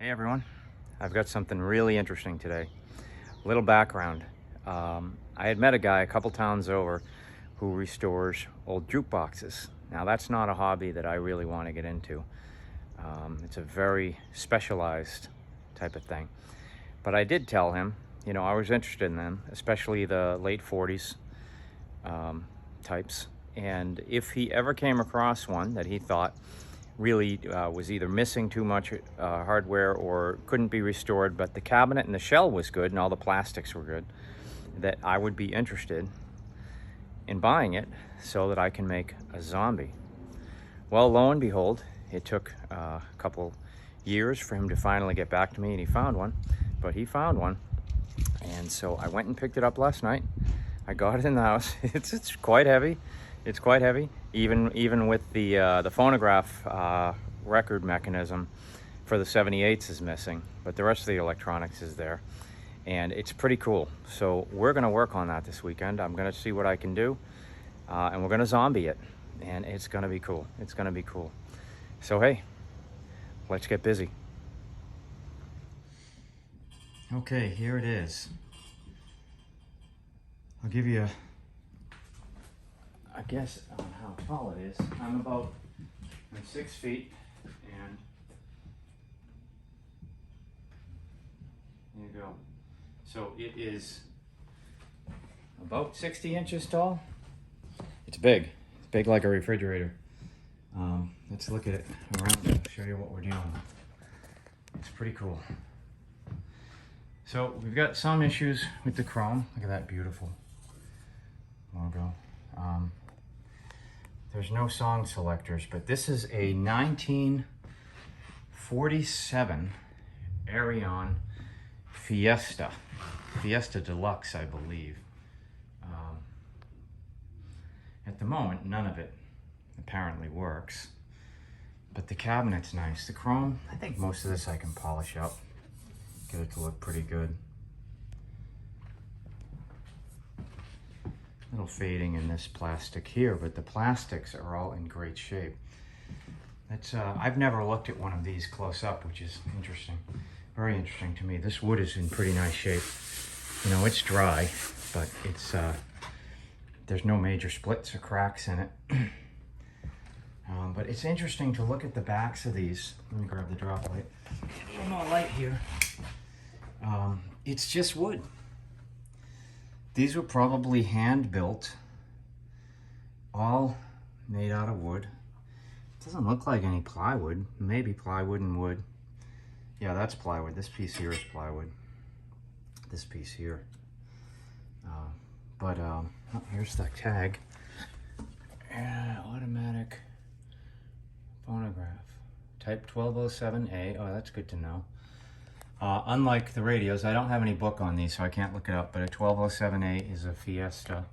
Hey everyone, I've got something really interesting today. A little background. I had met a guy a couple towns over who restores old jukeboxes. Now that's not a hobby that I really want to get into. It's a very specialized type of thing. But I did tell him, I was interested in them, especially the late 40s types. And if he ever came across one that he thought really was either missing too much hardware or couldn't be restored, but the cabinet and the shell was good and all the plastics were good, that I would be interested in buying it so that I can make a zombie. Well, lo and behold, it took a couple years for him to finally get back to me, and he found one. But he found one, and so I went and picked it up last night. I got it in the house. It's quite heavy. It's quite heavy, even with the phonograph record mechanism for the 78s is missing, but the rest of the electronics is there, and it's pretty cool. So we're going to work on that this weekend. I'm going to see what I can do, and we're going to zombie it, and it's going to be cool. It's going to be cool. So hey, let's get busy. Okay, here it is. I'll give you a guess on how tall it is. I'm 6 feet, and there you go. So it is about 60 inches tall. It's big. It's big like a refrigerator. Let's look at it around it. I'll show you what we're dealing with. It's pretty cool. So we've got some issues with the chrome. Look at that beautiful logo. There's no song selectors, but this is a 1947 Aireon Fiesta Deluxe, I believe. At the moment, none of it apparently works, but the cabinet's nice. The chrome, I think most of this I can polish up, get it to look pretty good. A little fading in this plastic here, but the plastics are all in great shape. That's I've never looked at one of these close up, which is interesting. Very interesting to me. This wood is in pretty nice shape. It's dry, but it's there's no major splits or cracks in it. But it's interesting to look at the backs of these. Let me grab the drop light. Get a little more light here. It's just wood. These were probably hand built, all made out of wood. It doesn't look like any plywood. Maybe plywood and wood. Yeah, that's plywood. This piece here is plywood. This piece here. Oh, here's the tag. Automatic phonograph. Type 1207A. Oh, that's good to know. Unlike the radios, I don't have any book on these, so I can't look it up, but a 1207A is a Fiesta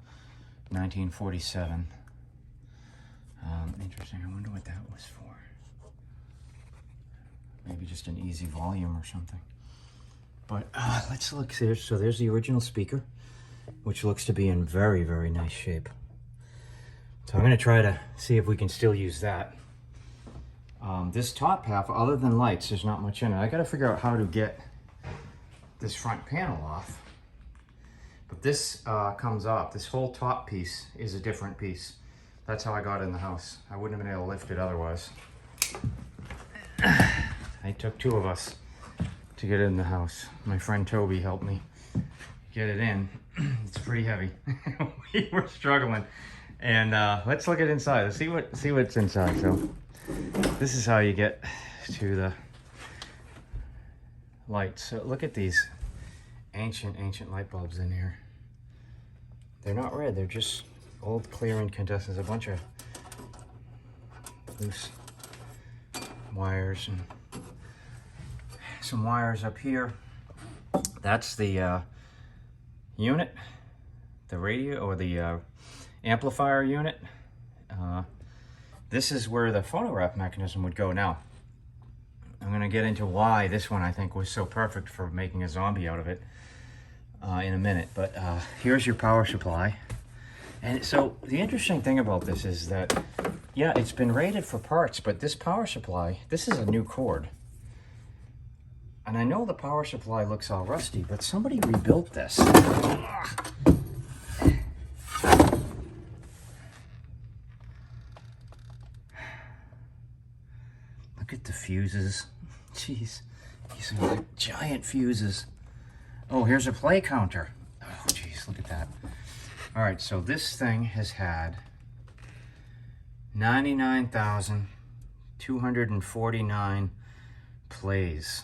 1947. Interesting. I wonder what that was for. Maybe just an easy volume or something. But let's look here. So there's the original speaker, which looks to be in very, very nice shape. So I'm going to try to see if we can still use that. This top half, other than lights, there's not much in it. I got to figure out how to get this front panel off. But this comes off. This whole top piece is a different piece. That's how I got it in the house. I wouldn't have been able to lift it otherwise. It took two of us to get it in the house. My friend Toby helped me get it in. It's pretty heavy. We were struggling. And let's look at inside. Let's see what's inside. So this is how you get to the lights. So look at these ancient light bulbs in here. They're not red, they're just old clear incandescents. A bunch of loose wires and some wires up here. That's the unit, the radio or the amplifier unit. This is where the phonograph mechanism would go. Now, I'm going to get into why this one I think was so perfect for making a zombie out of it in a minute. But here's your power supply. And so the interesting thing about this is that, yeah, it's been rated for parts, but this power supply, this is a new cord. And I know the power supply looks all rusty, but somebody rebuilt this. Look at the fuses. Jeez, these are like giant fuses. Oh, here's a play counter. Oh, jeez, look at that. All right, so this thing has had 99,249 plays.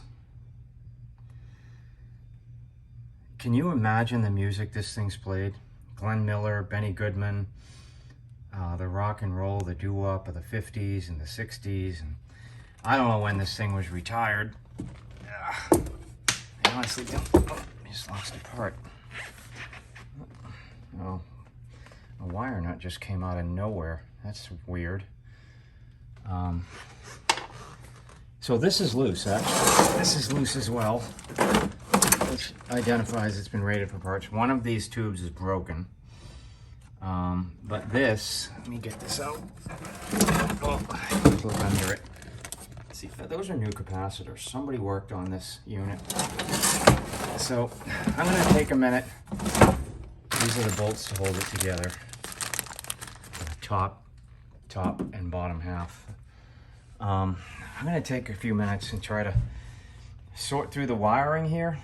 Can you imagine the music this thing's played? Glenn Miller, Benny Goodman, the rock and roll, the doo-wop of the 50s and the 60s. And I don't know when this thing was retired. I honestly don't. Oh, I just lost a part. Oh, a wire nut just came out of nowhere. That's weird. So this is loose, actually. This is loose as well, which identifies it's been rated for parts. One of these tubes is broken. But this, let me get this out. Oh, look under it. See, those are new capacitors. Somebody worked on this unit. So I'm going to take a minute. These are the bolts to hold it together. Top and bottom half. I'm going to take a few minutes and try to sort through the wiring here.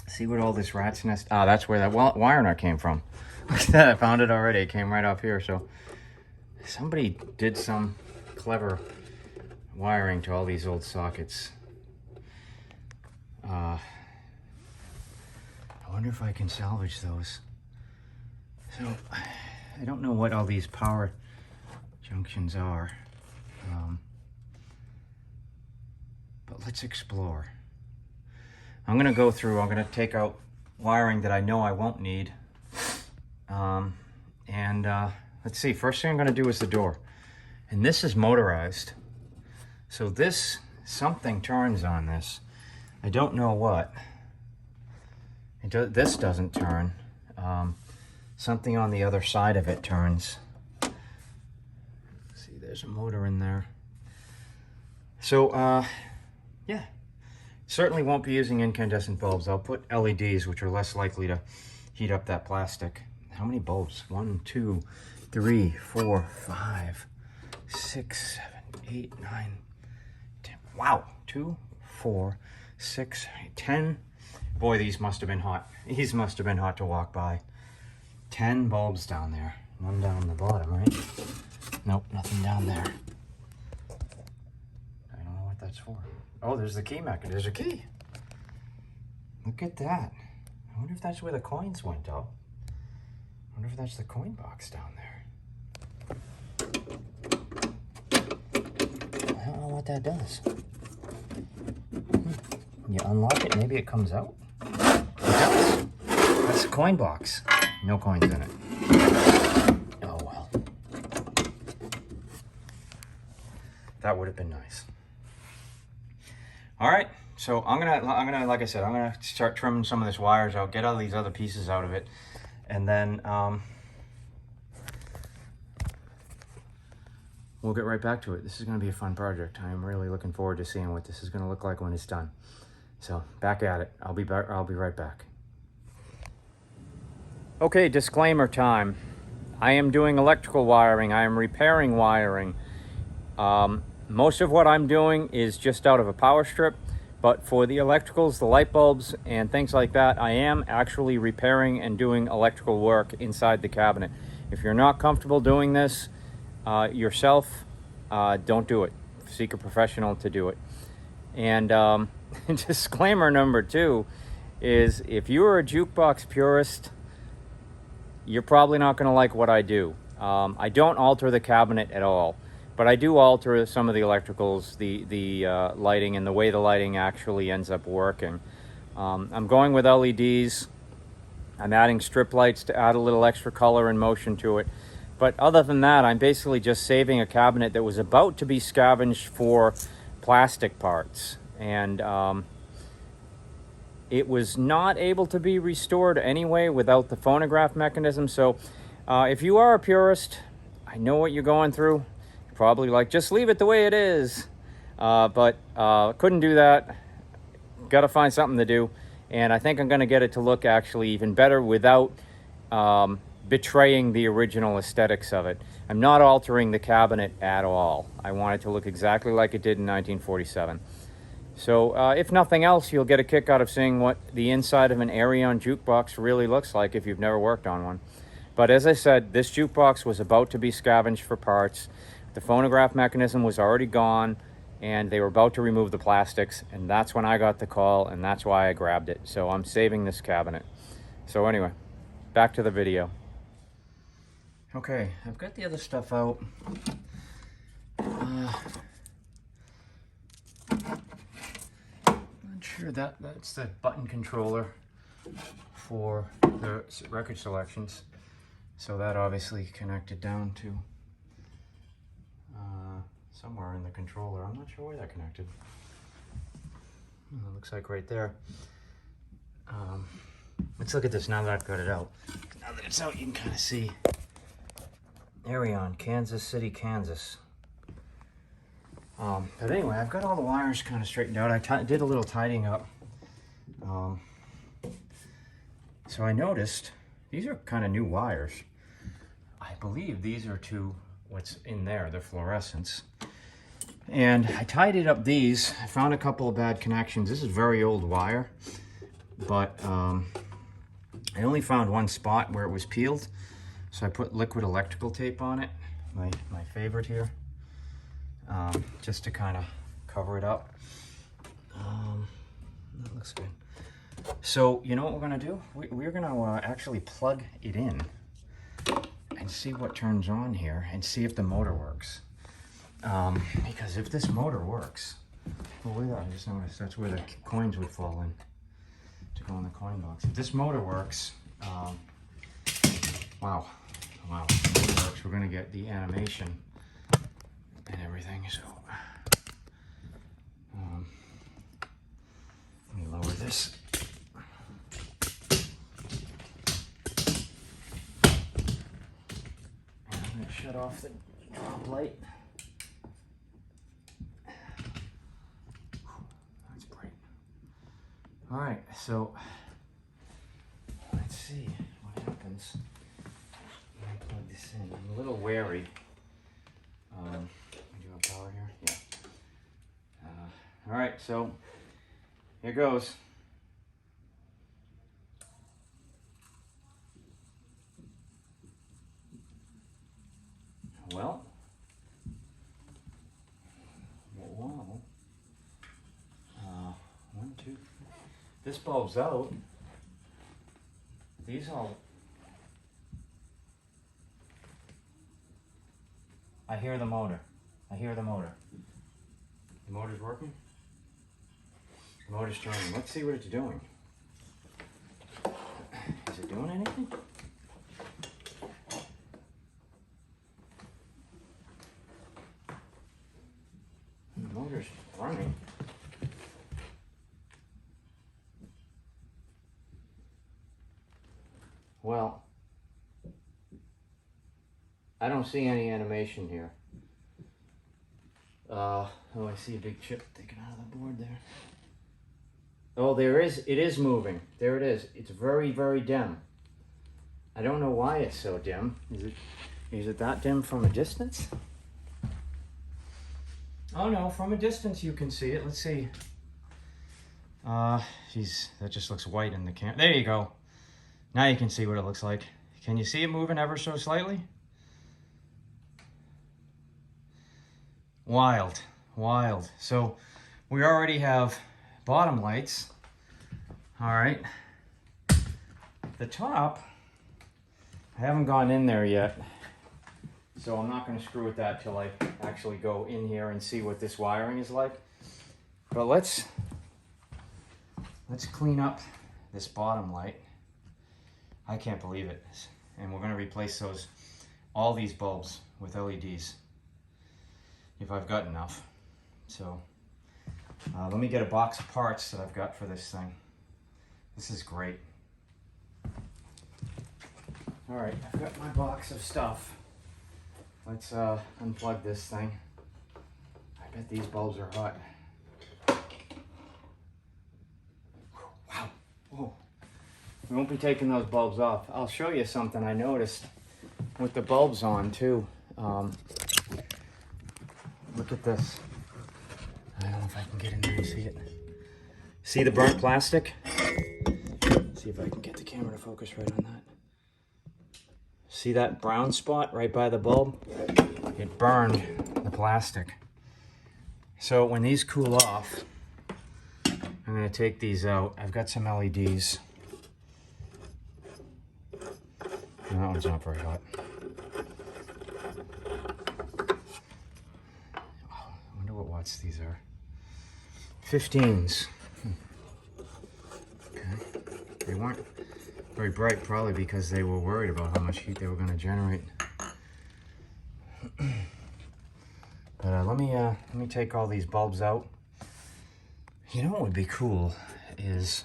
See what all this rat's nest. Ah, that's where that wire nut came from. Look at that, I found it already. It came right up here. So somebody did some clever wiring to all these old sockets. I wonder if I can salvage those. So I don't know what all these power junctions are, but let's explore. I'm gonna go through, I'm gonna take out wiring that I know I won't need. Let's see, first thing I'm gonna do is the door. And this is motorized. So this, something turns on this. I don't know what. This doesn't turn. Something on the other side of it turns. See, there's a motor in there. So, yeah. Certainly won't be using incandescent bulbs. I'll put LEDs, which are less likely to heat up that plastic. How many bulbs? 1, 2, 3, 4, 5, 6, 7, 8, 9, 10. Wow. 2, 4, 6, 10. Boy, these must have been hot. These must have been hot to walk by. 10 bulbs down there. None down the bottom, right? Nope, nothing down there. I don't know what that's for. Oh, there's the key mechanism. There's a key. Look at that. I wonder if that's where the coins went up. I wonder if that's the coin box down there. I don't know what that does. You unlock it, maybe it comes out. It does. That's the coin box. No coins in it. Oh well. That would have been nice. All right, so I'm gonna, like I said, I'm gonna start trimming some of this wires out, get all these other pieces out of it, and then we'll get right back to it. This is gonna be a fun project. I'm really looking forward to seeing what this is gonna look like when it's done. So back at it. I'll be right back. Okay, disclaimer time. I am doing electrical wiring. I am repairing wiring. Most of what I'm doing is just out of a power strip, but for the electricals, the light bulbs, and things like that, I am actually repairing and doing electrical work inside the cabinet. If you're not comfortable doing this yourself, don't do it. Seek a professional to do it. And disclaimer number 2 is if you're a jukebox purist, you're probably not going to like what I do. I don't alter the cabinet at all. But I do alter some of the electricals, the lighting, and the way the lighting actually ends up working. I'm going with LEDs. I'm adding strip lights to add a little extra color and motion to it. But other than that, I'm basically just saving a cabinet that was about to be scavenged for plastic parts. And it was not able to be restored anyway without the phonograph mechanism. So if you are a purist, I know what you're going through. Probably like, just leave it the way it is. But couldn't do that. got to find something to do. And I think I'm going to get it to look actually even better without betraying the original aesthetics of it. I'm not altering the cabinet at all. I want it to look exactly like it did in 1947. So if nothing else, you'll get a kick out of seeing what the inside of an Aireon Jukebox really looks like if you've never worked on one. But as I said, this jukebox was about to be scavenged for parts. The phonograph mechanism was already gone, and they were about to remove the plastics, and that's when I got the call, and that's why I grabbed it. So I'm saving this cabinet. So anyway, back to the video. Okay, I've got the other stuff out. Not sure that's the button controller for the record selections. So that obviously connected down to somewhere in the controller. I'm not sure where that connected. It looks like right there. Let's look at this now that I've got it out. Now that it's out, you can kind of see Aireon, Kansas City, Kansas. But anyway, I've got all the wires kind of straightened out. I did a little tidying up. So I noticed these are kind of new wires. I believe these are to what's in there, the fluorescents. And I tidied up these. I found a couple of bad connections. This is very old wire, but I only found one spot where it was peeled. So I put liquid electrical tape on it, my favorite here, just to kind of cover it up. That looks good. So you know what we're gonna do? We're gonna actually plug it in and see what turns on here and see if the motor works. Because if this motor works, well, wait, I just noticed that's where the coins would fall in to go in the coin box. If this motor works, wow, if the motor works, we're gonna get the animation and everything. So let me lower this. And I'm gonna shut off the drop light. All right, so let's see what happens when I plug this in. I'm a little wary. We do have power here? Yeah. All right, so here goes. Well, wow. 1, 2. This bulb's out. These all. I hear the motor. I hear the motor. The motor's working? The motor's turning. Let's see what it's doing. Is it doing anything? The motor's running. Well, I don't see any animation here. Oh, I see a big chip taken out of the board there. Oh, there is, it is moving. There it is. It's very, very dim. I don't know why it's so dim. Is it that dim from a distance? Oh no, from a distance you can see it. Let's see. Geez, that just looks white in the camera. There you go. Now you can see what it looks like. Can you see it moving ever so slightly? Wild, wild. So we already have bottom lights. All right. The top, I haven't gone in there yet, so I'm not going to screw with that till I actually go in here and see what this wiring is like. But let's clean up this bottom light. I can't believe it. And we're going to replace all these bulbs with LEDs if I've got enough. So let me get a box of parts that I've got for this thing. This is great. All right, I've got my box of stuff. Let's unplug this thing. I bet these bulbs are hot. We won't be taking those bulbs off. I'll show you something I noticed with the bulbs on too. Look at this. I don't know if I can get in there and see it. See the burnt plastic? See if I can get the camera to focus right on that. See that brown spot right by the bulb? It burned the plastic. So when these cool off, I'm going to take these out. I've got some LEDs. That one's not very hot. I wonder what watts these are. 15s. Okay. They weren't very bright, probably because they were worried about how much heat they were going to generate. But let me take all these bulbs out. You know what would be cool is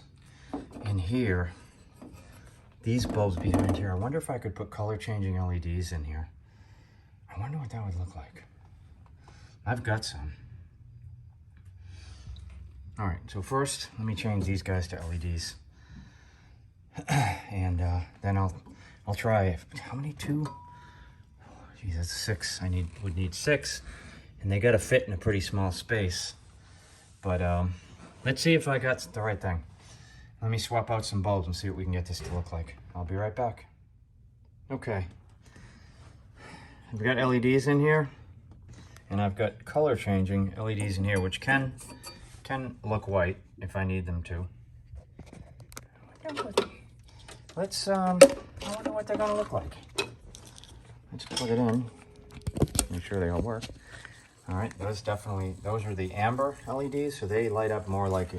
in here, these bulbs behind here. I wonder if I could put color changing LEDs in here. I wonder what that would look like. I've got some. All right, so first, let me change these guys to LEDs. And then I'll try, how many, 2? Geez, that's 6. Would need 6. And they gotta fit in a pretty small space. But let's see if I got the right thing. Let me swap out some bulbs and see what we can get this to look like. I'll be right back. Okay. I've got LEDs in here. And I've got color changing LEDs in here, which can look white if I need them to. Let's, I wonder what they're gonna look like. Let's plug it in, make sure they all work. All right, those are the amber LEDs, so they light up more like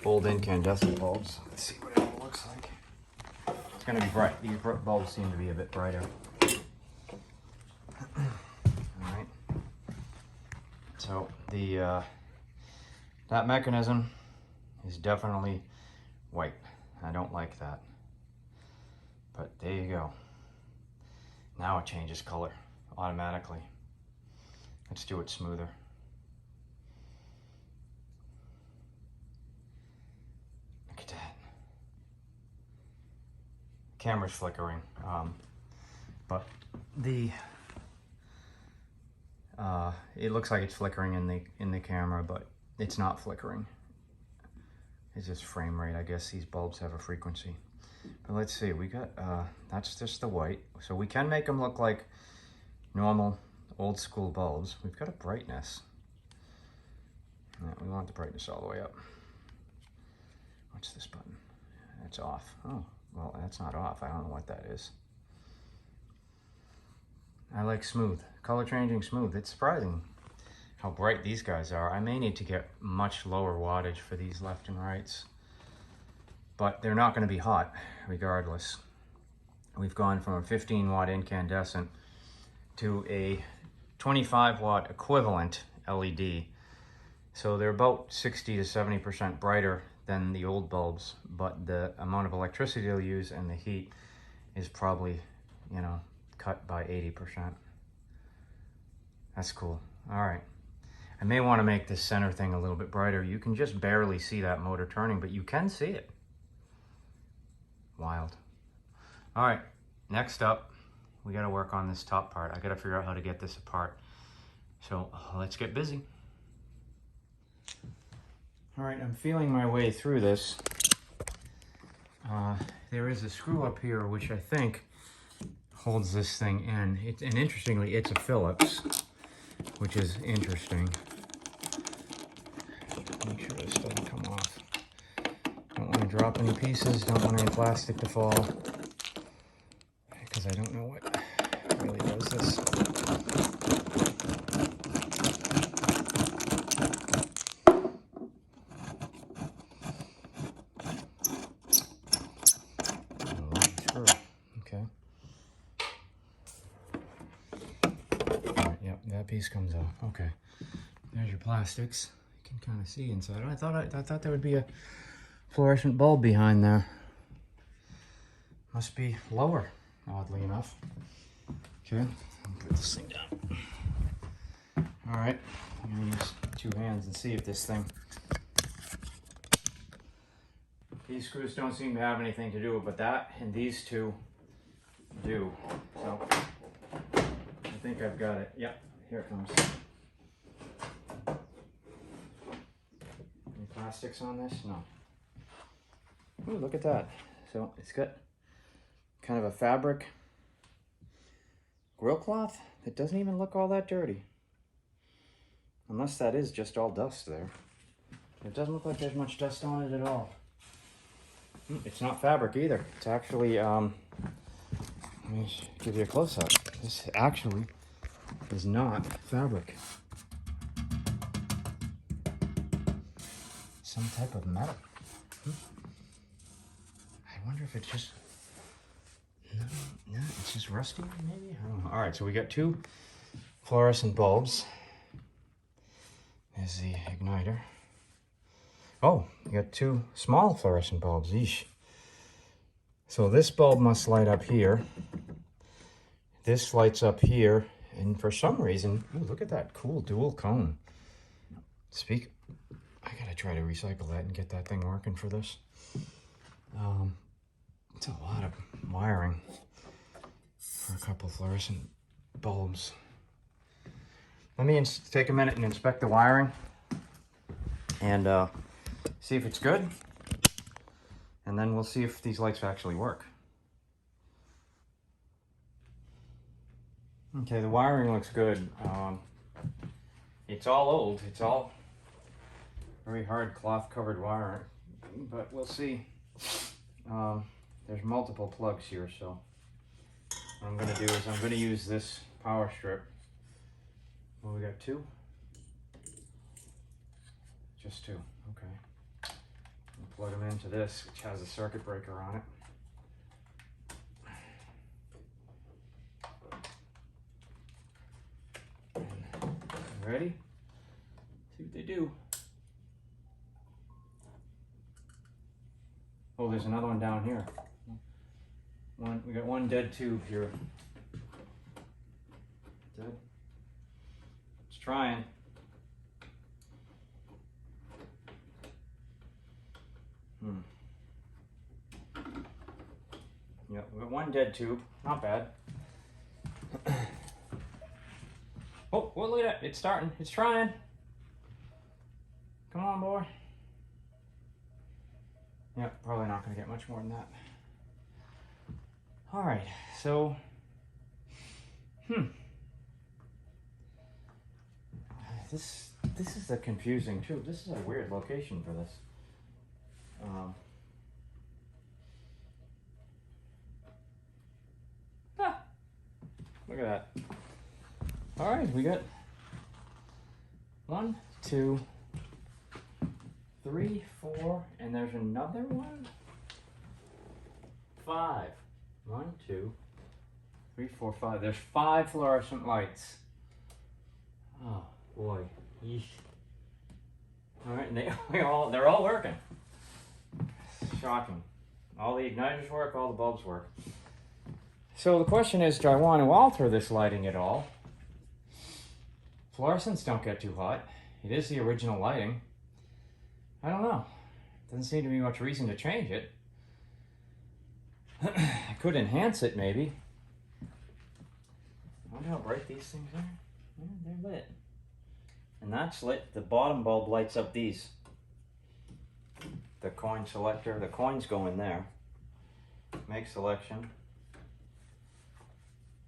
old incandescent bulbs. Let's see what it all looks like. It's gonna be bright. These bulbs seem to be a bit brighter. All right. So that mechanism is definitely white. I don't like that. But there you go. Now it changes color automatically. Let's do it smoother. Look at that. Camera's flickering, but it looks like it's flickering in the camera, but it's not flickering. It's just frame rate. I guess these bulbs have a frequency. But let's see, we got, that's just the white. So we can make them look like normal old school bulbs. We've got a brightness. Yeah, we want the brightness all the way up. What's this button? It's off. Oh, well, that's not off. I don't know what that is. I like smooth. Color changing smooth. It's surprising how bright these guys are. I may need to get much lower wattage for these left and rights. But they're not going to be hot regardless. We've gone from a 15 watt incandescent to a 25 watt equivalent LED. So they're about 60 to 70% brighter than the old bulbs, but the amount of electricity they'll use and the heat is probably, you know, cut by 80%. That's cool. All right. I may want to make this center thing a little bit brighter. You can just barely see that motor turning, but you can see it. Wild. All right, next up, we got to work on this top part. I got to figure out how to get this apart. So let's get busy. All right, I'm feeling my way through this. There is a screw up here, which I think holds this thing in. And interestingly, it's a Phillips, which is interesting. Make sure this doesn't come off. Don't want to drop any pieces, don't want any plastic to fall, because I don't know what really does this. Okay. All right, yep, that piece comes off. Okay. There's your plastics. You can kind of see inside. I thought there would be a fluorescent bulb behind there. Must be lower, oddly enough. Okay, I'll put this thing down. All right, I'm gonna use 2 hands and see if this thing These screws don't seem to have anything to do with it, but that and these two do. So I think I've got it. Yep, here it comes. Any plastics on this? No. Ooh, look at that. So it's got kind of a fabric grill cloth that doesn't even look all that dirty. Unless that is just all dust there. It doesn't look like there's much dust on it at all. It's not fabric either. It's actually, let me give you a close-up. This actually is not fabric. Some type of metal. I wonder if it's just, no, it's just rusty maybe? I don't know. All right, so we got two fluorescent bulbs. There's the igniter. Oh, you got two small fluorescent bulbs. Yeesh. So this bulb must light up here. This lights up here. And for some reason, ooh, look at that cool dual cone. I gotta try to recycle that and get that thing working for this. It's a lot of wiring for a couple fluorescent bulbs. Let me take a minute and inspect the wiring and see if it's good. And then we'll see if these lights actually work. Okay, the wiring looks good. It's all old. It's all very hard cloth covered wiring, but we'll see. There's multiple plugs here, so what I'm gonna do is I'm gonna use this power strip. Well, we got two? Just two, okay. I'll plug them into this, which has a circuit breaker on it. Ready? See what they do. Oh, there's another one down here. We got one dead tube here. Dead. It's trying. Yeah, we got one dead tube. Not bad. Oh, well, look at that. It's starting. It's trying. Come on, boy. Yep, probably not going to get much more than that. All right, so, this is a confusing too. This is a weird location for this. Look at that. All right, we got 1, 2, 3, 4, and there's another one. 5. 1, 2, 3, 4, 5. There's 5 fluorescent lights. Oh boy. Yeesh. All right, and they're all working. Shocking. All the igniters work, all the bulbs work. So the question is, do I want to alter this lighting at all? Fluorescents don't get too hot. It is the original lighting. I don't know. Doesn't seem to be much reason to change it. I could enhance it, maybe. I wonder how bright these things are. Yeah, they're lit. And that's lit. The bottom bulb lights up these. The coin selector. The coins go in there. Make selection.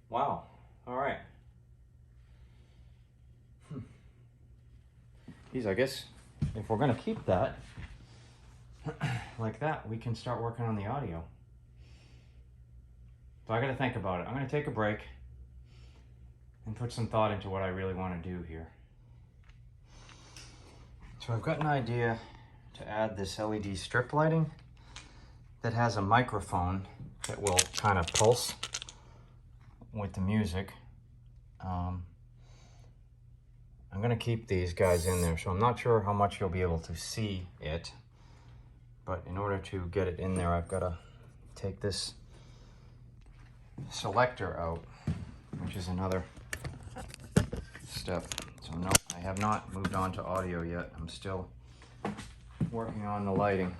Wow. All right. Geez, I guess if we're going to keep that like that, we can start working on the audio. So I got to think about it. I'm going to take a break and put some thought into what I really want to do here. So I've got an idea to add this LED strip lighting that has a microphone that will kind of pulse with the music. I'm going to keep these guys in there, so I'm not sure how much you'll be able to see it. But in order to get it in there, I've got to take this selector out, which is another step. So no, I have not moved on to audio yet. I'm still working on the lighting.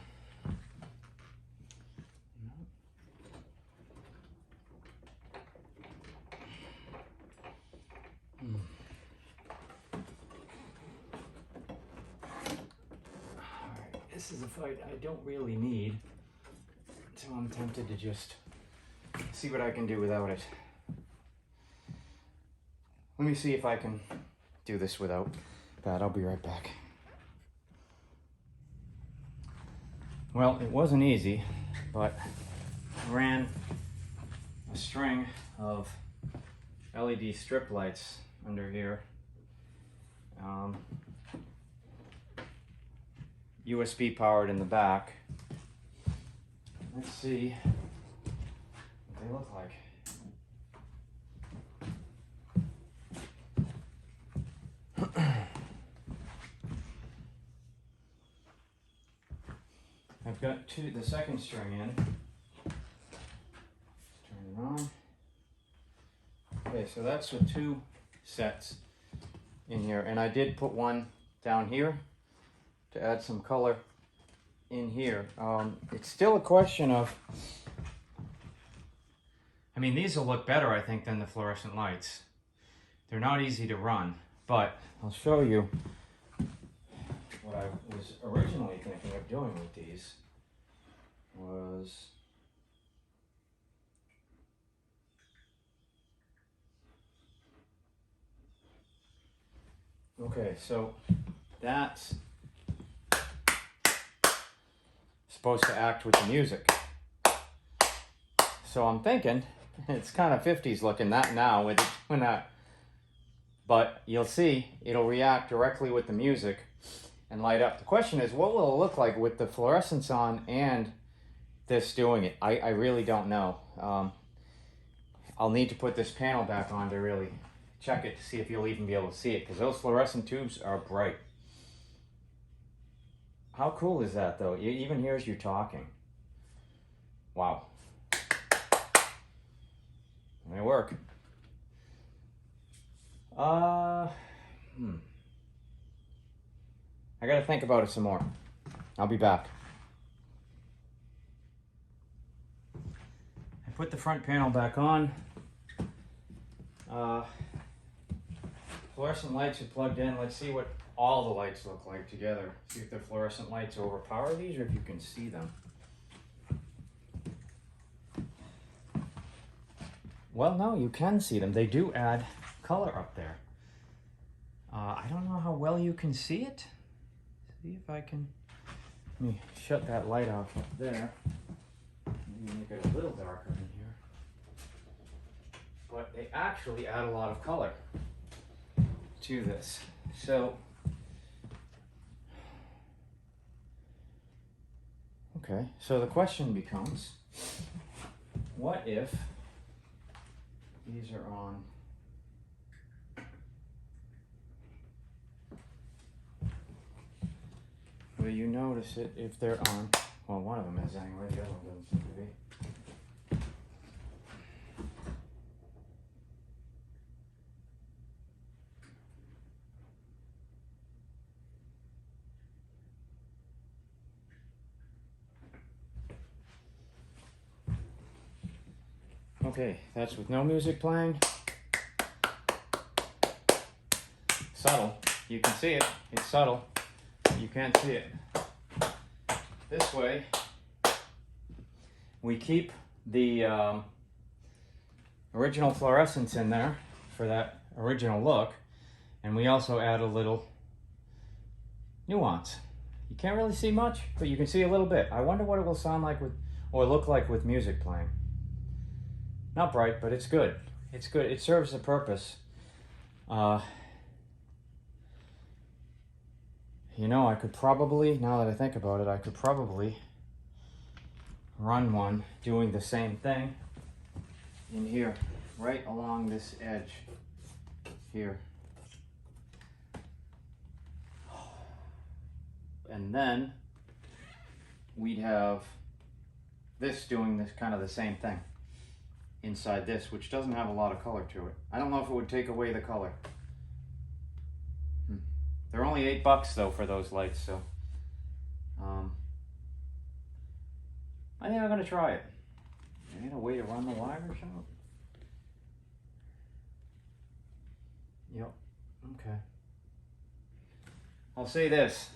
this is a fight I don't really need, so I'm tempted to just see what I can do without it. Let me see if I can do this without that. I'll be right back. Well, it wasn't easy, but I ran a string of LED strip lights under here. USB powered in the back. Let's see what they look like. I've got the second string in. Turn it on. Okay, so that's with 2 sets in here, and I did put one down here to add some color in here. It's still a question of, I mean, these will look better, I think, than the fluorescent lights. They're not easy to run, but I'll show you what I was originally thinking of doing with these was okay, so that's supposed to act with the music. So I'm thinking it's kind of 50s looking that now with it when that, but you'll see it'll react directly with the music and light up. The question is, what will it look like with the fluorescence on and this doing it? I really don't know. I'll need to put this panel back on to really check it to see if you'll even be able to see it, because those fluorescent tubes are bright. How cool is that, though? It even hears you talking. Wow. They work. I gotta think about it some more. I'll be back. I put the front panel back on. Fluorescent lights are plugged in. Let's see what all the lights look like together. See if the fluorescent lights overpower these or if you can see them. Well, no, you can see them. They do add color up there. I don't know how well you can see it. See if I can, let me shut that light off up there. Maybe make it a little darker in here. But they actually add a lot of color to this. So, okay, so the question becomes, what if these are on will you notice it if they're on? Well, one of them is anyway, the other one doesn't seem to be. Okay, that's with no music playing. Subtle. You can see it. It's subtle. You can't see it. This way, we keep the original fluorescence in there for that original look, and we also add a little nuance. You can't really see much, but you can see a little bit. I wonder what it will sound like with, or look like with music playing. Not bright, but it's good. It's good. It serves the purpose. You know, I could probably, now that I think about it, I could probably run one doing the same thing in here, right along this edge here. And then we'd have this doing this kind of the same thing inside this, which doesn't have a lot of color to it. I don't know if it would take away the color. They're only $8 though for those lights, so I think I'm gonna try it. I need a way to run the wires out. Yep. Okay. I'll say this: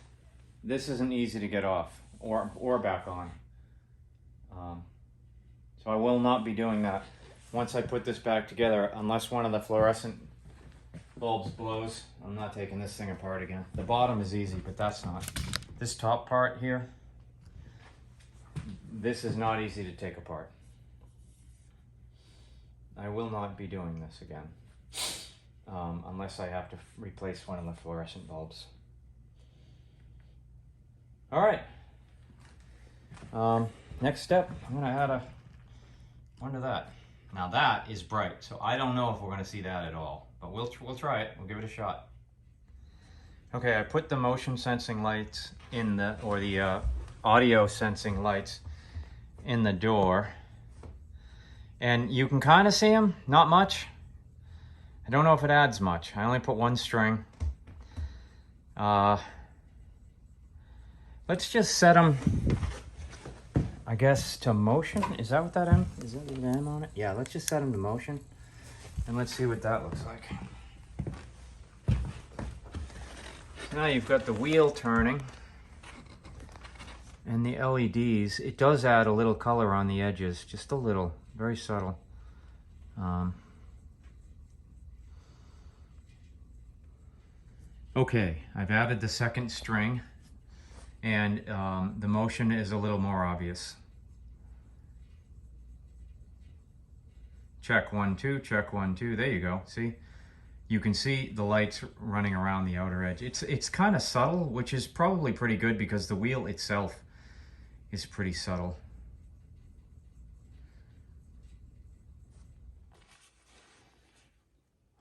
this isn't easy to get off or back on. So I will not be doing that once I put this back together, unless one of the fluorescent bulbs blows. I'm not taking this thing apart again. The bottom is easy, but that's not. This top part here, this is not easy to take apart. I will not be doing this again, unless I have to replace one of the fluorescent bulbs. All right. Next step, I'm gonna add one to that. Now that is bright, so I don't know if we're gonna see that at all, but we'll try it. We'll give it a shot. Okay, I put the motion sensing lights in the, or the audio sensing lights in the door, and you can kind of see them, not much. I don't know if it adds much. I only put one string. Let's just set them, I guess, to motion. Is that what that M? Is that the M on it? Yeah, let's just set them to motion, and let's see what that looks like. So now you've got the wheel turning and the LEDs. It does add a little color on the edges, just a little, very subtle. Okay, I've added the second string, and the motion is a little more obvious. Check 1, 2, check 1, 2. There you go. See, you can see the lights running around the outer edge. It's kind of subtle, which is probably pretty good because the wheel itself is pretty subtle.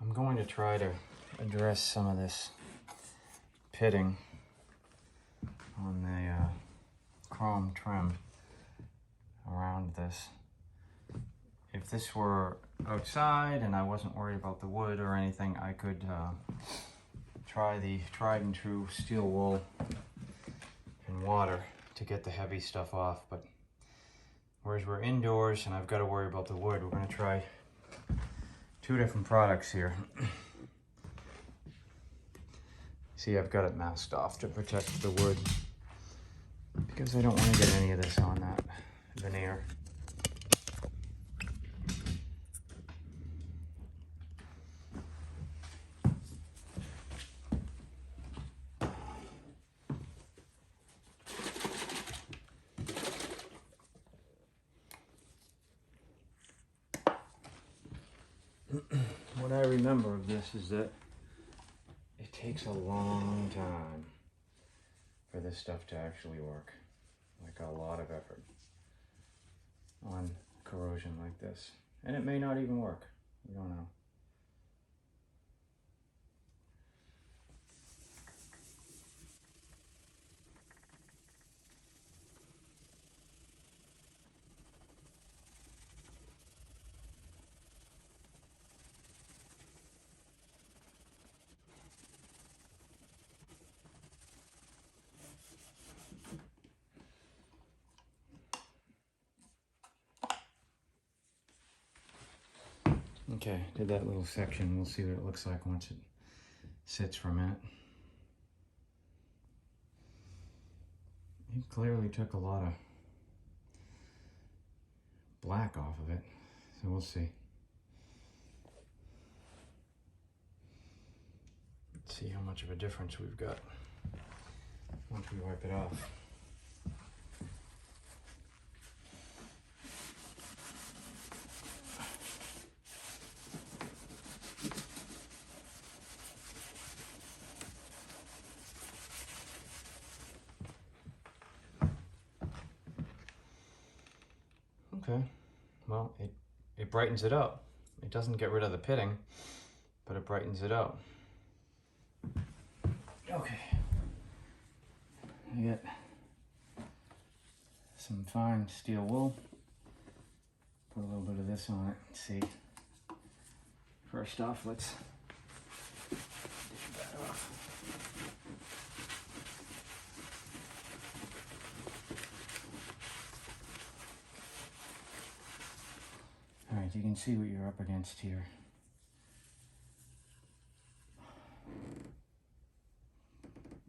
I'm going to try to address some of this pitting on the chrome trim around this. If this were outside and I wasn't worried about the wood or anything, I could try the tried and true steel wool and water to get the heavy stuff off. But whereas we're indoors and I've got to worry about the wood, we're going to try two different products here. See, I've got it masked off to protect the wood because I don't want to get any of this on that veneer. What I remember of this is that it takes a long time for this stuff to actually work. Like a lot of effort on corrosion like this. And it may not even work. We don't know. Okay, did that little section. We'll see what it looks like once it sits for a minute. It clearly took a lot of black off of it, so we'll see. Let's see how much of a difference we've got once we wipe it off. Okay, well, it brightens it up. It doesn't get rid of the pitting, but it brightens it up. Okay, I get some fine steel wool. Put a little bit of this on it. Let's see. First off, let's take that off. All right, you can see what you're up against here.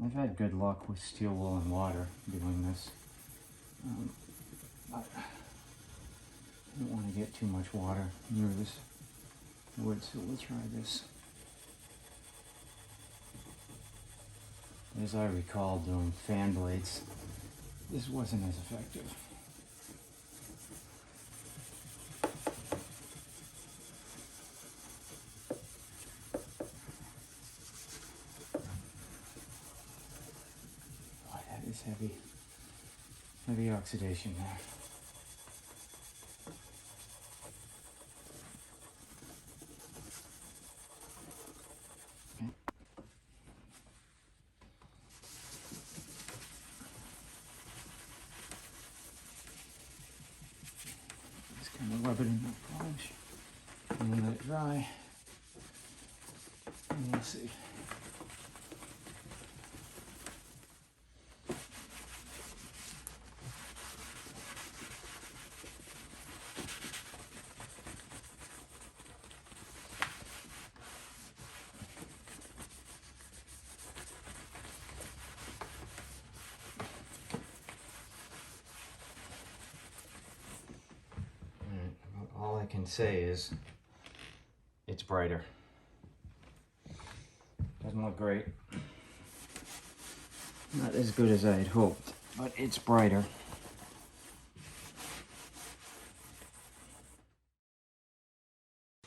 I've had good luck with steel wool and water doing this. But I don't want to get too much water near this wood, so we'll try this. As I recall doing fan blades, this wasn't as effective. Oh, that is heavy oxidation there. Rub it in the polish and then let it dry, and we'll see. All I can say is it's brighter. Doesn't look great. Not as good as I had hoped, but it's brighter.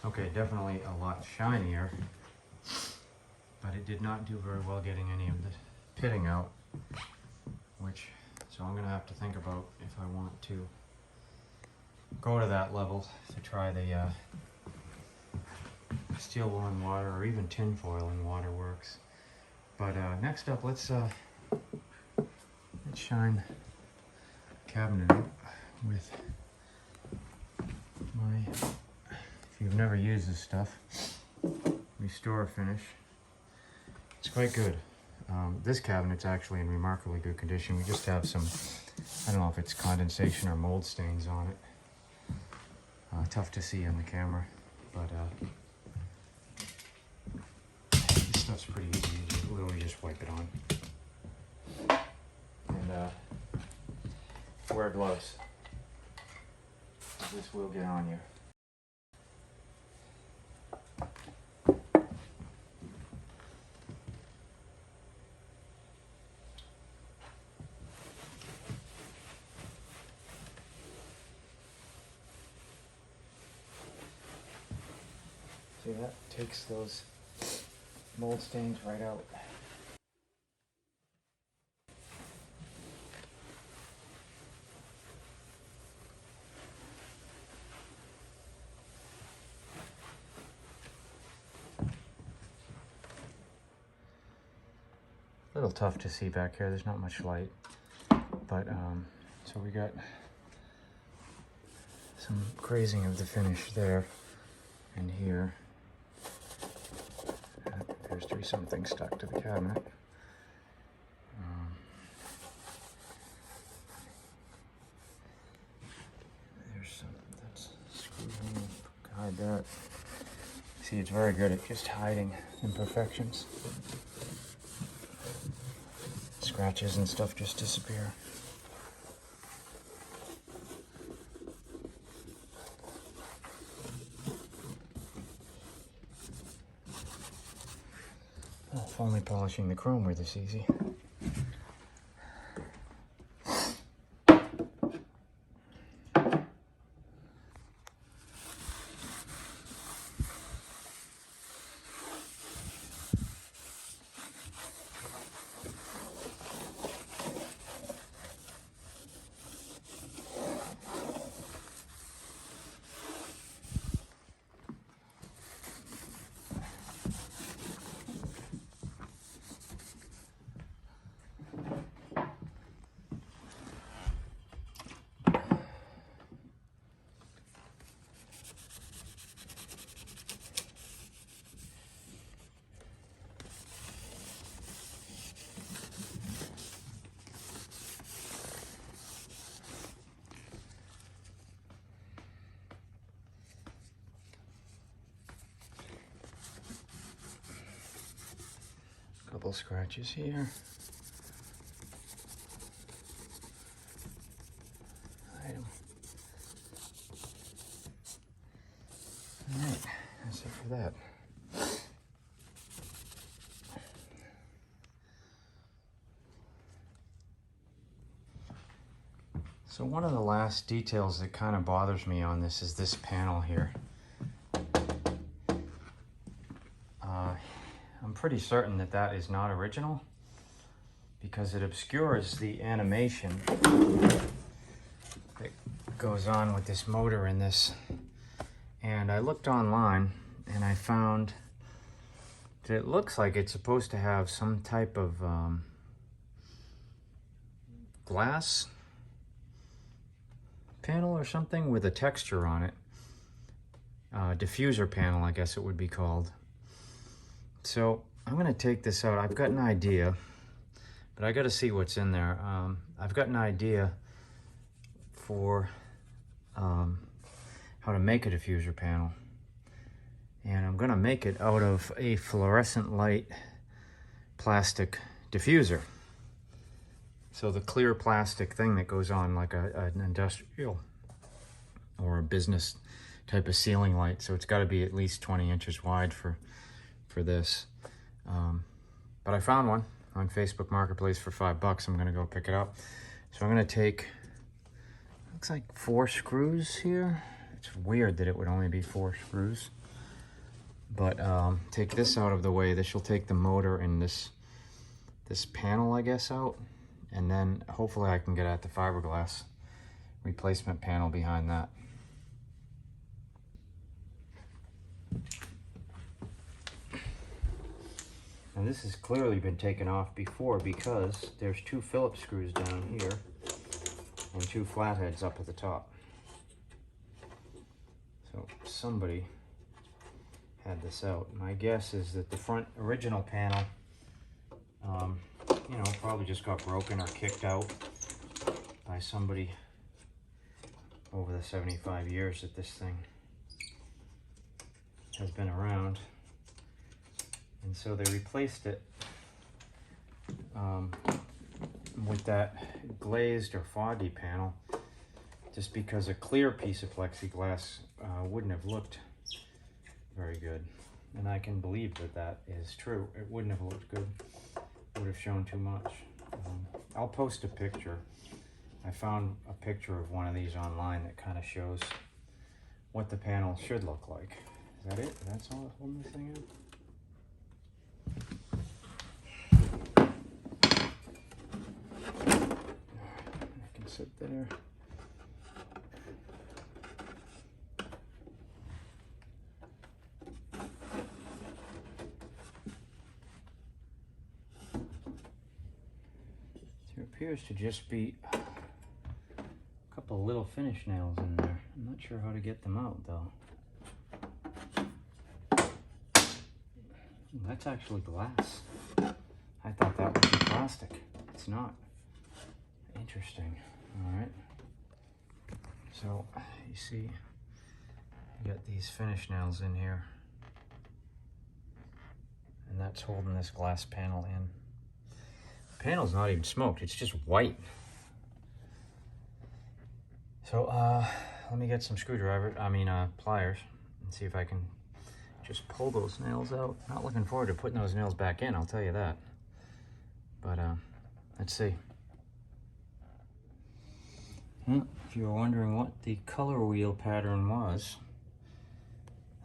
Okay, definitely a lot shinier, but it did not do very well getting any of the pitting out, so I'm gonna have to think about if I want to go to that level to try the steel wool and water, or even tin foil and water works. But next up, let's shine the cabinet up with my, if you've never used this stuff, Restore Finish. It's quite good. This cabinet's actually in remarkably good condition. We just have some, I don't know if it's condensation or mold stains on it. Tough to see on the camera, but this stuff's pretty easy. You literally just wipe it on. And wear gloves. This will get on you. See, that takes those mold stains right out. A little tough to see back here, there's not much light, but so we got some grazing of the finish there and here. Appears to be something stuck to the cabinet. There's something that's screwed in. Hide that. See, it's very good at just hiding imperfections. Scratches and stuff just disappear. Oh, if only polishing the chrome were this easy. Couple scratches here. after that. So one of the last details that kind of bothers me on this is this panel here. I'm pretty certain that that is not original because it obscures the animation that goes on with this motor in this. And I looked online and I found that it looks like it's supposed to have some type of glass panel or something with a texture on it. Diffuser panel, I guess it would be called. So I'm going to take this out. I've got an idea, but I got to see what's in there. I've got an idea for how to make a diffuser panel, and I'm going to make it out of a fluorescent light plastic diffuser. So the clear plastic thing that goes on like an industrial or a business type of ceiling light. So it's got to be at least 20 inches wide for this. But I found one on Facebook Marketplace for $5. I'm gonna go pick it up. So I'm gonna take, looks like 4 screws here. It's weird that it would only be 4 screws. But take this out of the way. This will take the motor and this panel, I guess, out. And then hopefully I can get at the fiberglass replacement panel behind that. And this has clearly been taken off before because there's 2 Phillips screws down here and 2 flatheads up at the top. So somebody had this out. My guess is that the front original panel, you know, probably just got broken or kicked out by somebody over the 75 years that this thing has been around. And so they replaced it with that glazed or foggy panel just because a clear piece of plexiglass wouldn't have looked very good. And I can believe that that is true. It wouldn't have looked good. It would have shown too much. I'll post a picture. I found a picture of one of these online that kind of shows what the panel should look like. Is that it? That's all holding this thing in? I can sit there. There appears to just be a couple little finish nails in there. I'm not sure how to get them out though. That's actually glass. I thought that would be plastic. It's not. Interesting. All right. So you see, you got these finish nails in here, and that's holding this glass panel in. The panel's not even smoked. It's just white. So let me get some pliers, and see if I can just pull those nails out. Not looking forward to putting those nails back in, I'll tell you that. But let's see. If you were wondering what the color wheel pattern was,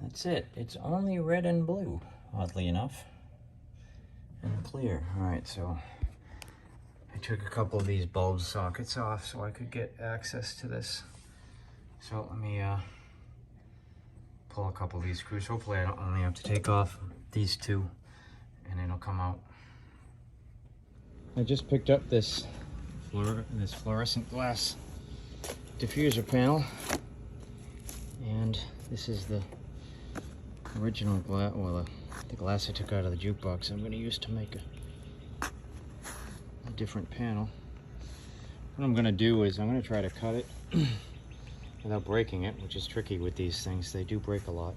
that's it. It's only red and blue, oddly enough, and clear. All right, so I took a couple of these bulb sockets off so I could get access to this. So let me pull a couple of these screws. Hopefully I don't only have to take off these 2 and it'll come out. I just picked up this fluorescent glass diffuser panel, and this is the original glass, well, the glass I took out of the jukebox I'm going to use to make a different panel. What I'm going to do is I'm going to try to cut it without breaking it, which is tricky with these things. They do break a lot.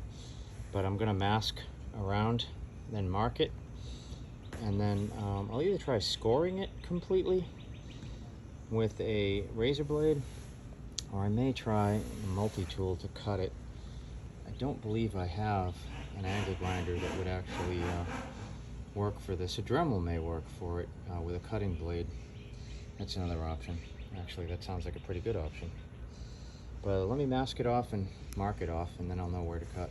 But I'm going to mask around, then mark it, and then I'll either try scoring it completely with a razor blade, or I may try a multi-tool to cut it. I don't believe I have an angle grinder that would actually work for this. A Dremel may work for it with a cutting blade. That's another option. Actually, that sounds like a pretty good option. But let me mask it off and mark it off, and then I'll know where to cut.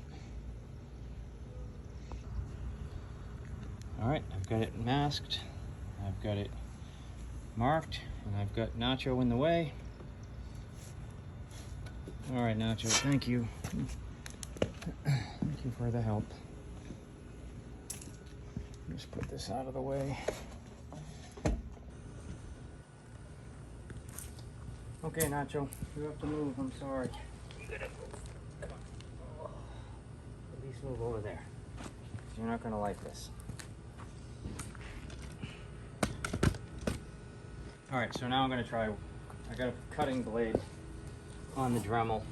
All right, I've got it masked, I've got it marked, and I've got Nacho in the way. All right, Nacho, thank you. Thank you for the help. Just put this out of the way. Okay, Nacho, you have to move, I'm sorry. You gotta move. Come on. At least move over there. You're not gonna like this. All right, so now I'm gonna try, I got a cutting blade on the Dremel.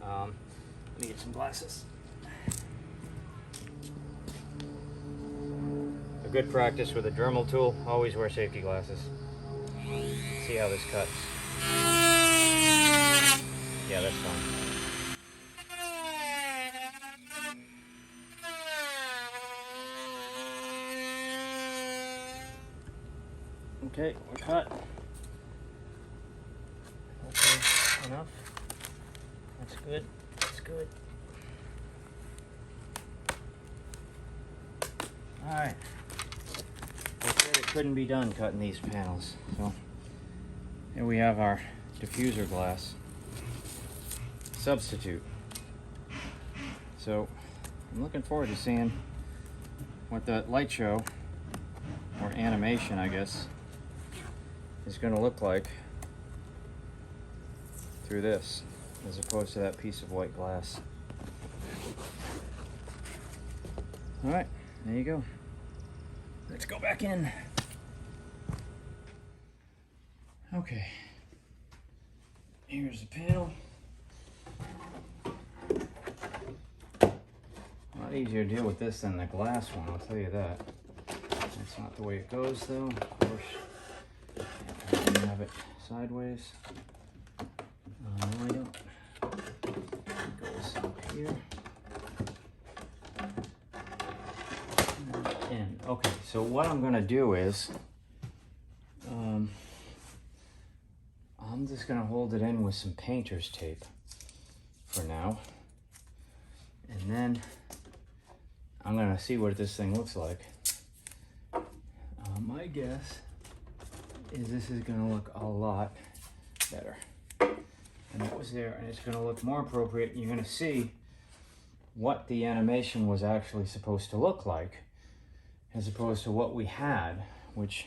Let me get some glasses. A good practice with a Dremel tool, always wear safety glasses. See how this cuts. Yeah, that's fine. Okay, we're cut. Okay, enough. That's good. That's good. All right. I said it couldn't be done cutting these panels. So here we have our diffuser glass substitute. So I'm looking forward to seeing what the light show, or animation I guess, is going to look like through this, as opposed to that piece of white glass. All right, there you go. Let's go back in. Okay, here's the panel. A lot easier to deal with this than the glass one, I'll tell you that. That's not the way it goes though, of course. I can have it sideways. No, I don't. It goes up here. And in. Okay, so what I'm gonna do is, I'm just gonna hold it in with some painter's tape for now. And then I'm gonna see what this thing looks like. My guess is this is gonna look a lot better. And that was there, and it's gonna look more appropriate. You're gonna see what the animation was actually supposed to look like, as opposed to what we had, which,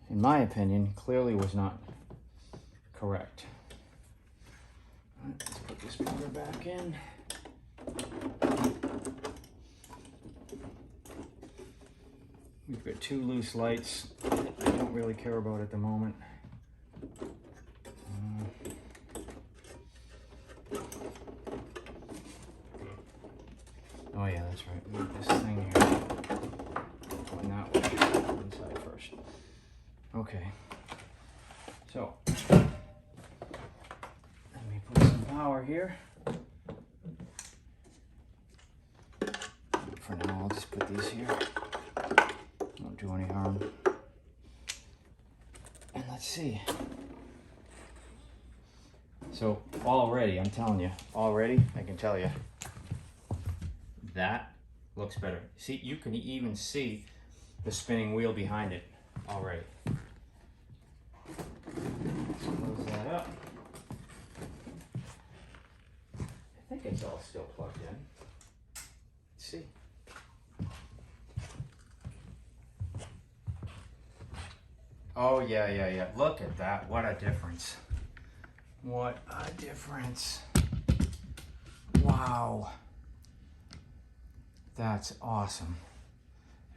in my opinion, clearly was not correct. All right, let's put this powder back in. We've got two loose lights that I don't really care about at the moment. Oh yeah, that's right. We need this thing here. Going that way. Inside first. Okay. So, let me put some power here. For now, I'll just put these here. Won't do any harm. And let's see. So already, I'm telling you, already, I can tell you, that looks better. See, you can even see the spinning wheel behind it already. Let's close that up. I think it's all still plugged in. Let's see. Oh, yeah. Look at that. What a difference. What a difference. Wow. That's awesome.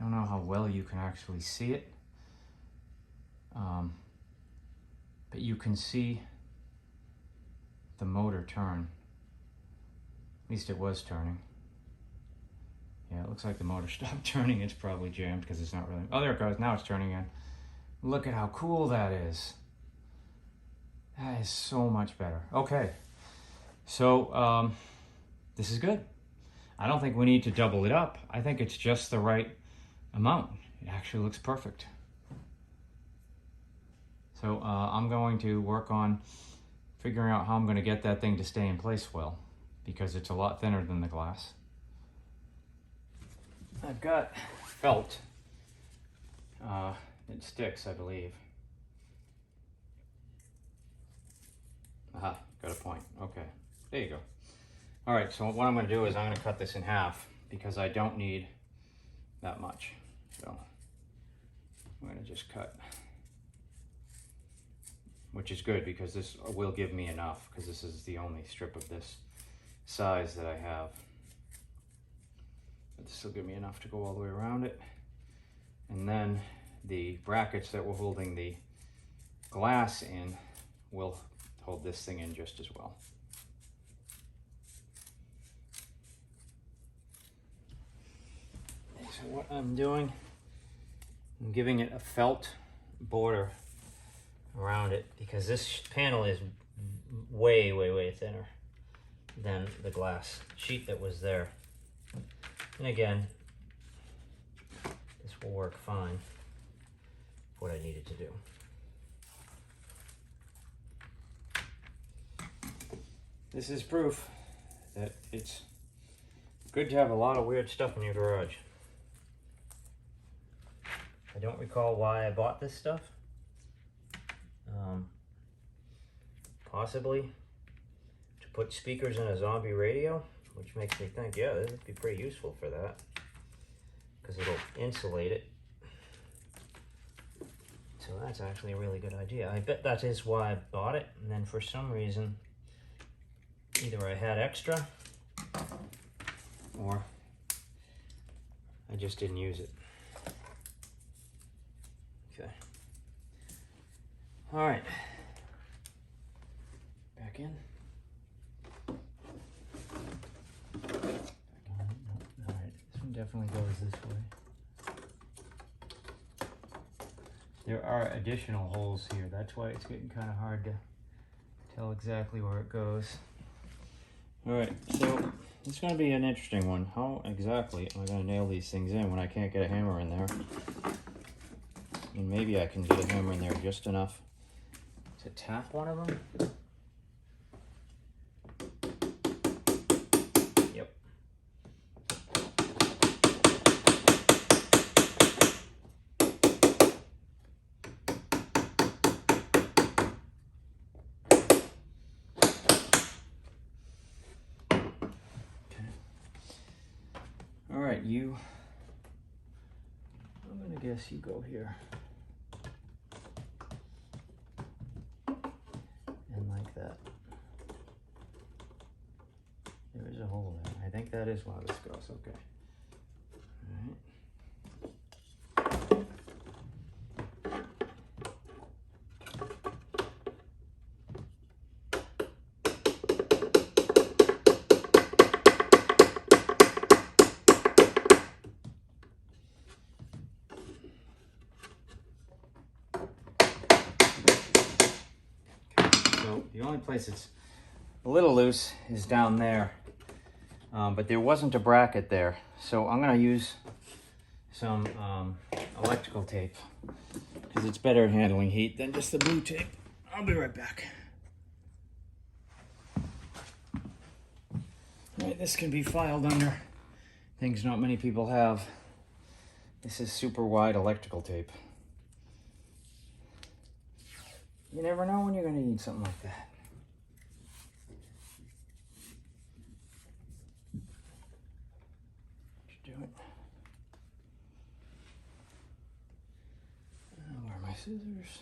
I don't know how well you can actually see it. But you can see the motor turn. At least it was turning. Yeah, it looks like the motor stopped turning. It's probably jammed because it's not really... Oh, there it goes. Now it's turning again. Look at how cool that is. That is so much better. Okay. So, this is good. I don't think we need to double it up. I think it's just the right amount. It actually looks perfect. So I'm going to work on figuring out how I'm going to get that thing to stay in place well, because it's a lot thinner than the glass. I've got felt. It sticks, I believe. Aha, got a point. Okay, there you go. All right, so what I'm going to do is I'm going to cut this in half because I don't need that much. So I'm going to just cut, which is good because this will give me enough, because this is the only strip of this size that I have. But this will give me enough to go all the way around it. And then the brackets that we're holding the glass in will hold this thing in just as well. So what I'm doing, I'm giving it a felt border around it because this panel is way, way, way thinner than the glass sheet that was there. And again, this will work fine for what I needed to do. This is proof that it's good to have a lot of weird stuff in your garage. I don't recall why I bought this stuff. Possibly to put speakers in a zombie radio, which makes me think, yeah, this would be pretty useful for that, because it'll insulate it. So that's actually a really good idea. I bet that is why I bought it, and then for some reason, either I had extra, or I just didn't use it. Okay. All right. Back in. Back in. No. All right. This one definitely goes this way. There are additional holes here. That's why it's getting kind of hard to tell exactly where it goes. All right. So it's going to be an interesting one. How exactly am I going to nail these things in when I can't get a hammer in there? And maybe I can get a hammer in there just enough to tap one of them. Yep. Okay. All right, you. I'm gonna guess you go here. That. There is a hole there. I think that is why this goes. Okay. So the only place it's a little loose is down there, but there wasn't a bracket there. So I'm going to use some electrical tape because it's better at handling heat than just the blue tape. I'll be right back. All right, this can be filed under things not many people have. This is super wide electrical tape. You never know when you're going to need something like that. Just do it. Where are my scissors?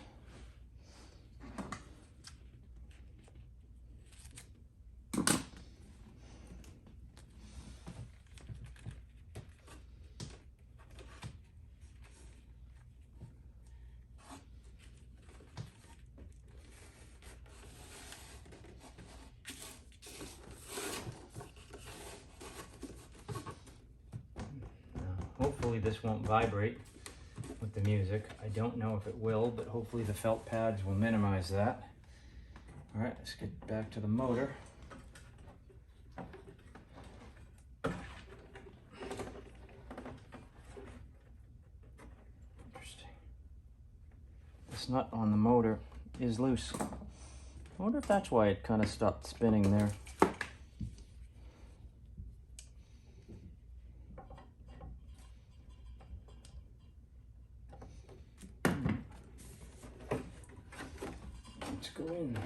Hopefully this won't vibrate with the music. I don't know if it will, but hopefully the felt pads will minimize that. All right, let's get back to the motor. nut on the motor is loose. I wonder if that's why it kind of stopped spinning there. Let's go in.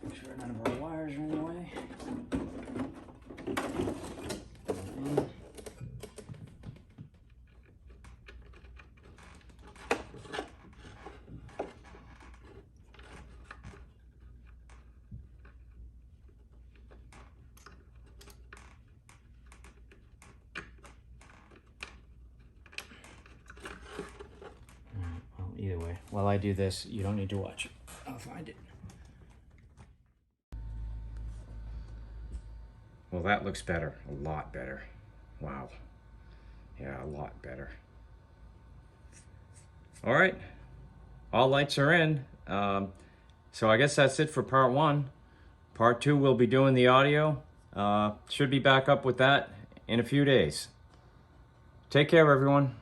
Make sure none of our wires are in the way. Either way, while I do this, you don't need to watch it. I'll find it. Well, that looks better. A lot better. Wow. Yeah, a lot better. All right. All lights are in. So I guess that's it for part 1. Part 2, we'll be doing the audio. Should be back up with that in a few days. Take care, everyone.